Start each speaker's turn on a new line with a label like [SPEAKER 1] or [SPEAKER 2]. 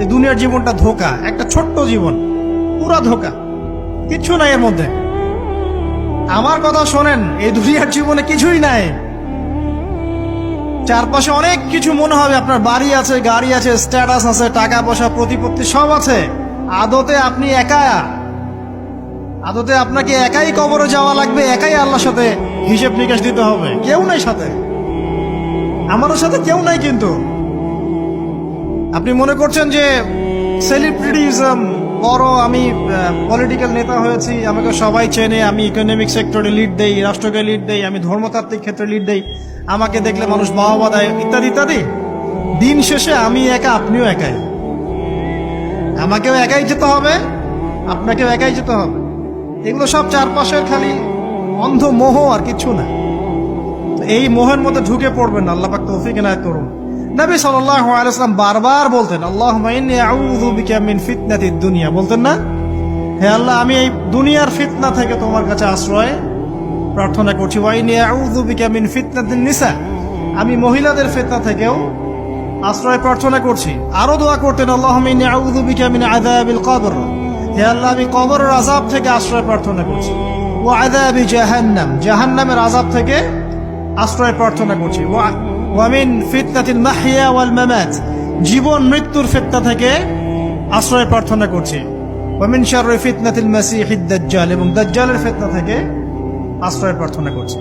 [SPEAKER 1] এই দুনিয়ার জীবনটা ধোঁকা, একটা ছোট্ট জীবন, পুরা ধোঁকা, কিচ্ছু নাই এর মধ্যে। আমার কথা শোনেন, এই দুনিয়ার জীবনে কিছুই নাই। চারপাশে অনেক কিছু মনে হবে, আপনার বাড়ি আছে, গাড়ি আছে, স্ট্যাটাস আছে, টাকা পয়সা, প্রতিপত্তি সব আছে। আদতে আপনি একা, আদতে আপনাকে একাই কবরে যাওয়া লাগবে, একাই আল্লাহর সাথে হিসেব নিকাশ দিতে হবে। কেউ নাই সাথে, আমাদের সাথে কেউ নাই। কিন্তু আপনি মনে করছেন যে সেলিব্রিটিজম, বড় আমি পলিটিক্যাল নেতা হয়েছি, আমাকে সবাই চেনে, আমি ইকোনমিক সেক্টরে লিড দেই, রাষ্ট্রকে লিড দেই, আমি ধর্মতাত্ত্বিক ক্ষেত্রে লিড দেই, আমাকে দেখলে মানুষ বাহবা দেয়, ইত্যাদি ইত্যাদি। দিন শেষে আমি একা, আপনিও একাই। আমাকেও একাই যেতে হবে, আপনাকেও একাই যেতে হবে। এগুলো সব চারপাশের খালি অন্ধ মোহ, আর কিছু না। এই মোহের মধ্যে ঢুকে পড়বেন না, আল্লাহ পাক তৌফিক এনায়েত করুন। নবী সাল্লাল্লাহু আলাইহি ওয়াসাল্লাম বারবার বলতেন, আল্লাহুম্মা ইন্নী আউযু বিকা মিন ফিতনাতিদ দুনিয়া, বলতেন না? হে আল্লাহ, আমি এই দুনিয়ার ফিতনা থেকে তোমার কাছে আশ্রয় প্রার্থনা করছি। ওয়া ইন্নী আউযু বিকা মিন ফিতনাতিন নিসা, আমি মহিলাদের ফিতনা থেকেও আশ্রয় প্রার্থনা করছি। আরো দোয়া করতেন, আল্লাহুম্মা ইন্নী আউযু বিকা মিন আযাবিল কবর, হে আল্লাহ, আমি কবরের আযাব থেকে আশ্রয় প্রার্থনা করছি। ওয়া আযাবি জাহান্নাম, জাহান্নামের আযাব থেকে আশ্রয় প্রার্থনা করছি। ওয়া মিন ফিতনাতিল মাহইয়া ওয়াল মামাত, জীবন মৃত্যুর ফিতনা থেকে আশ্রয় প্রার্থনা করছি। ওয়া মিন শাররি ফিতনাতিল মাসিহিদ দাজ্জাল, এবং দাজ্জালের ফিতনা থেকে আশ্রয় প্রার্থনা করছি।